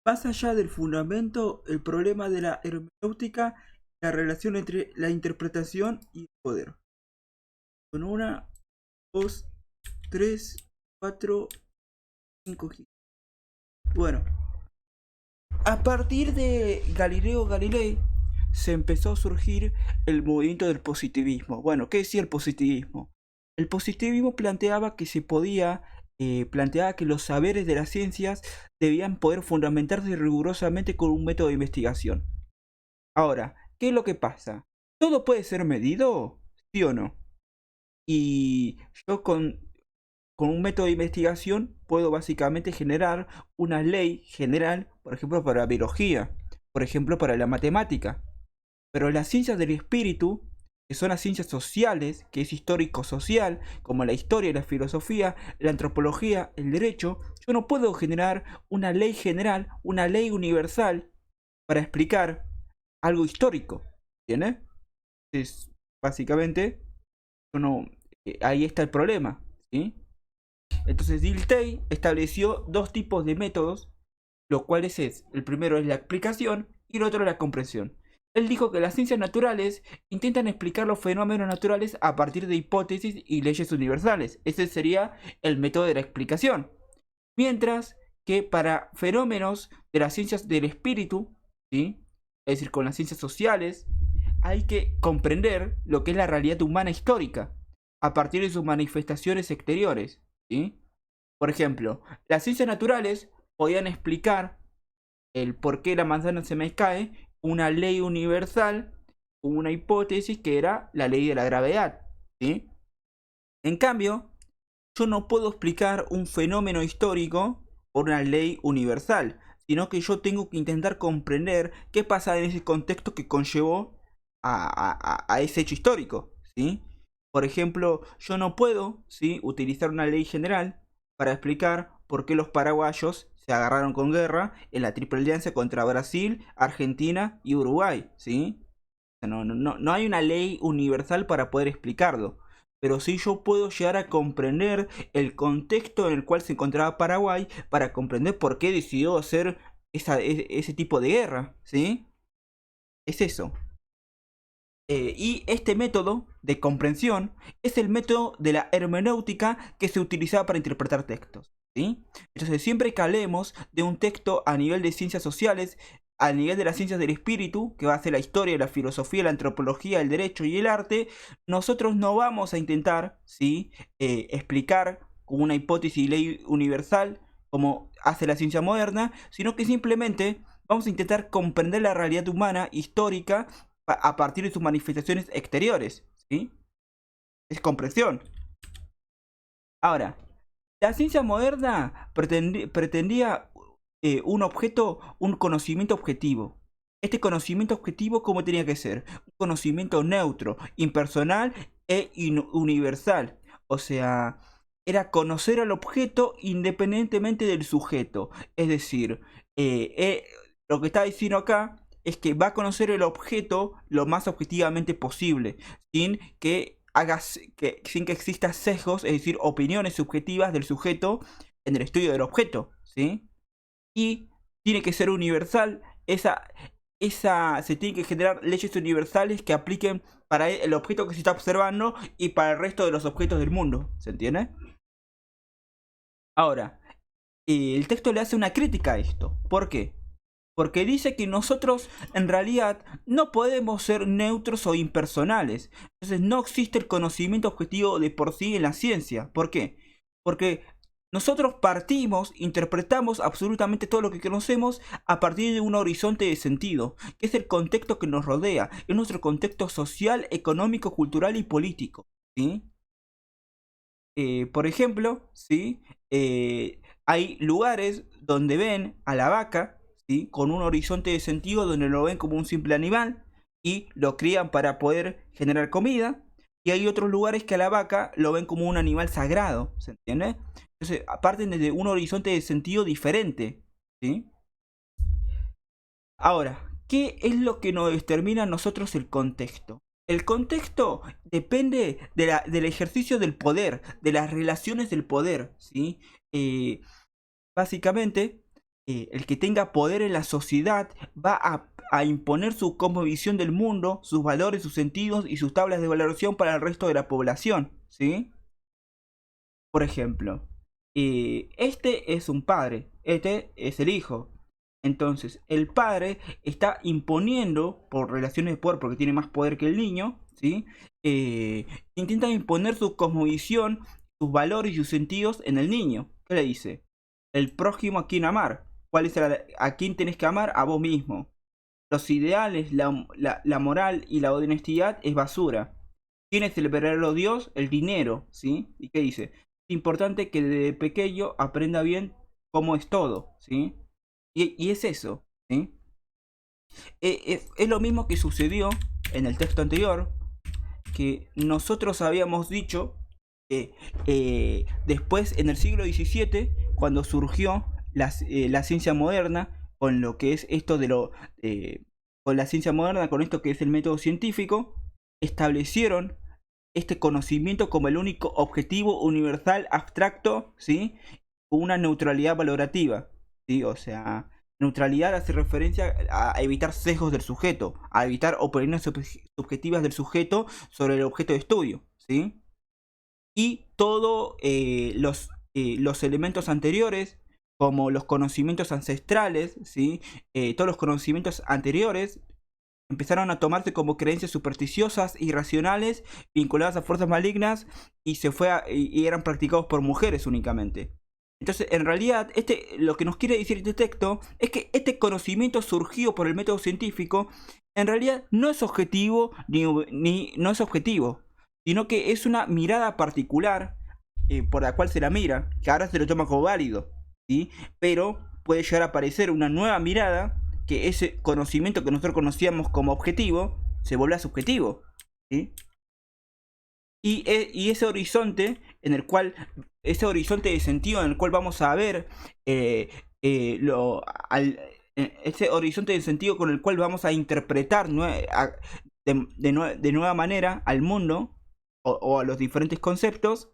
Más allá del fundamento, el problema de la hermenéutica y la relación entre la interpretación y el poder. Con una, dos, tres, cuatro, cinco. Bueno, a partir de Galileo Galilei se empezó a surgir el movimiento del positivismo. Bueno, ¿qué decía el positivismo? El positivismo planteaba que se podía, planteaba que los saberes de las ciencias debían poder fundamentarse rigurosamente con un método de investigación. Ahora, ¿qué es lo que pasa? ¿Todo puede ser medido? ¿Sí o no? Y yo con un método de investigación puedo básicamente generar una ley general, por ejemplo, para la biología, por ejemplo, para la matemática. Pero las ciencias del espíritu, que son las ciencias sociales, que es histórico-social, como la historia y la filosofía, la antropología, el derecho, yo no puedo generar una ley general, una ley universal para explicar algo histórico. ¿Entiendes? Es básicamente, yo no, ahí está el problema, ¿sí? Entonces Dilthey estableció dos tipos de métodos, los cuales es, el primero es la explicación y el otro es la comprensión. Él dijo que las ciencias naturales intentan explicar los fenómenos naturales a partir de hipótesis y leyes universales. Ese sería el método de la explicación. Mientras que para fenómenos de las ciencias del espíritu, ¿sí? Es decir, con las ciencias sociales, hay que comprender lo que es la realidad humana histórica a partir de sus manifestaciones exteriores, ¿sí? Por ejemplo, las ciencias naturales podían explicar el por qué la manzana se me cae, una ley universal, una hipótesis que era la ley de la gravedad, ¿sí? En cambio, yo no puedo explicar un fenómeno histórico por una ley universal, sino que yo tengo que intentar comprender qué pasa en ese contexto que conllevó a ese hecho histórico, ¿sí? Por ejemplo, yo no puedo, ¿sí?, utilizar una ley general para explicar por qué los paraguayos se agarraron con guerra en la Triple Alianza contra Brasil, Argentina y Uruguay, ¿sí? No hay una ley universal para poder explicarlo. Pero sí yo puedo llegar a comprender el contexto en el cual se encontraba Paraguay para comprender por qué decidió hacer ese tipo de guerra, ¿sí? Es eso. Y este método de comprensión es el método de la hermenéutica que se utilizaba para interpretar textos, ¿sí? Entonces siempre que hablemos de un texto a nivel de ciencias sociales, a nivel de las ciencias del espíritu, que va a ser la historia, la filosofía, la antropología, el derecho y el arte, nosotros no vamos a intentar, ¿sí?, explicar con una hipótesis y ley universal como hace la ciencia moderna, sino que simplemente vamos a intentar comprender la realidad humana histórica a partir de sus manifestaciones exteriores, ¿sí? Es comprensión. Ahora, la ciencia moderna pretendía un objeto, un conocimiento objetivo. Este conocimiento objetivo, ¿cómo tenía que ser? Un conocimiento neutro, impersonal e universal. O sea, era conocer al objeto independientemente del sujeto. Es decir, lo que está diciendo acá es que va a conocer el objeto lo más objetivamente posible, sin que sin que existan sesgos, es decir, opiniones subjetivas del sujeto en el estudio del objeto, ¿sí? Y tiene que ser universal, se tiene que generar leyes universales que apliquen para el objeto que se está observando y para el resto de los objetos del mundo, ¿se entiende? Ahora, el texto le hace una crítica a esto. ¿Por qué? Porque dice que nosotros en realidad no podemos ser neutros o impersonales. Entonces no existe el conocimiento objetivo de por sí en la ciencia. ¿Por qué? Porque nosotros partimos, interpretamos absolutamente todo lo que conocemos a partir de un horizonte de sentido, que es el contexto que nos rodea, es nuestro contexto social, económico, cultural y político, ¿sí? Por ejemplo, ¿sí? Hay lugares donde ven a la vaca, ¿sí?, con un horizonte de sentido donde lo ven como un simple animal y lo crían para poder generar comida. Y hay otros lugares que a la vaca lo ven como un animal sagrado, ¿se entiende? Entonces, parten desde un horizonte de sentido diferente, ¿sí? Ahora, ¿qué es lo que nos determina a nosotros el contexto? El contexto depende del ejercicio del poder, de las relaciones del poder, ¿sí? Eh, Básicamente, el que tenga poder en la sociedad va a imponer su cosmovisión del mundo, sus valores, sus sentidos y sus tablas de valoración para el resto de la población, ¿sí? Por ejemplo, este es un padre, este es el hijo. Entonces, el padre está imponiendo, por relaciones de poder, porque tiene más poder que el niño, ¿sí? Intenta imponer su cosmovisión, sus valores y sus sentidos en el niño. ¿Qué le dice? El prójimo a quien amar. ¿Cuál es a quién tenés que amar? A vos mismo. Los ideales, la moral y la honestidad es basura. ¿Quién es el verdadero Dios? El dinero, ¿sí? ¿Y qué dice? Es importante que desde pequeño aprenda bien cómo es todo, ¿sí? Y es eso, ¿sí? Es lo mismo que sucedió en el texto anterior, que nosotros habíamos dicho que después, en el siglo XVII, cuando surgió la ciencia moderna, con lo que es esto de con la ciencia moderna, con esto que es el método científico, establecieron este conocimiento como el único objetivo universal abstracto, ¿sí? Con una neutralidad valorativa, ¿sí? O sea, neutralidad hace referencia a evitar sesgos del sujeto, a evitar opiniones subjetivas del sujeto sobre el objeto de estudio, ¿sí? Y todos los elementos anteriores, como los conocimientos ancestrales, ¿sí? Todos los conocimientos anteriores empezaron a tomarse como creencias supersticiosas, irracionales, vinculadas a fuerzas malignas y eran practicados por mujeres únicamente. Entonces, en realidad, lo que nos quiere decir este texto es que este conocimiento surgido por el método científico, en realidad no es objetivo ni no es objetivo, sino que es una mirada particular por la cual se la mira, que ahora se lo toma como válido, ¿sí? Pero puede llegar a aparecer una nueva mirada, que ese conocimiento que nosotros conocíamos como objetivo se vuelve subjetivo, ¿sí? Y ese horizonte en el cual, ese horizonte de sentido en el cual vamos a ver ese horizonte de sentido con el cual vamos a interpretar de nueva manera al mundo o a los diferentes conceptos,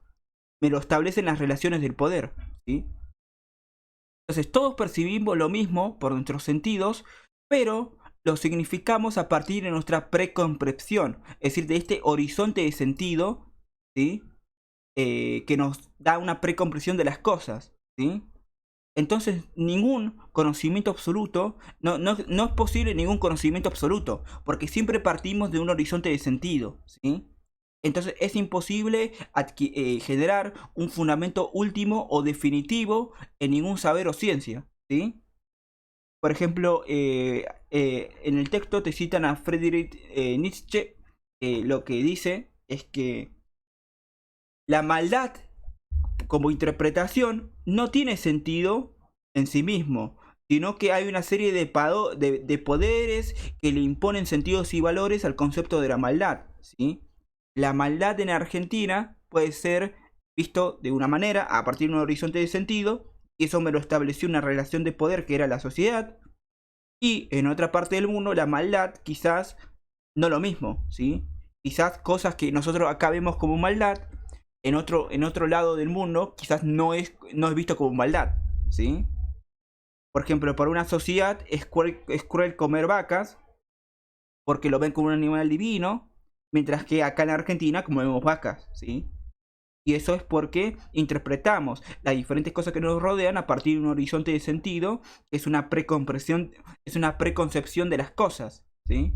me lo establecen las relaciones del poder, ¿sí? Entonces todos percibimos lo mismo por nuestros sentidos, pero lo significamos a partir de nuestra preconcepción, es decir, de este horizonte de sentido, ¿sí? Que nos da una precomprensión de las cosas, ¿sí? Entonces ningún conocimiento absoluto, no es posible ningún conocimiento absoluto, porque siempre partimos de un horizonte de sentido, ¿sí? Entonces es imposible generar un fundamento último o definitivo en ningún saber o ciencia, ¿sí? Por ejemplo, en el texto te citan a Friedrich Nietzsche, lo que dice es que la maldad como interpretación no tiene sentido en sí mismo, sino que hay una serie de poderes que le imponen sentidos y valores al concepto de la maldad, ¿sí? La maldad en Argentina puede ser visto de una manera a partir de un horizonte de sentido, y eso me lo estableció una relación de poder que era la sociedad, y en otra parte del mundo la maldad quizás no lo mismo, ¿sí? Quizás cosas que nosotros acá vemos como maldad, en otro lado del mundo quizás no es visto como maldad, ¿sí? Por ejemplo, para una sociedad es cruel comer vacas porque lo ven como un animal divino, mientras que acá en Argentina comemos vacas, ¿sí? Y eso es porque interpretamos las diferentes cosas que nos rodean a partir de un horizonte de sentido, que es una preconcepción de las cosas, ¿sí?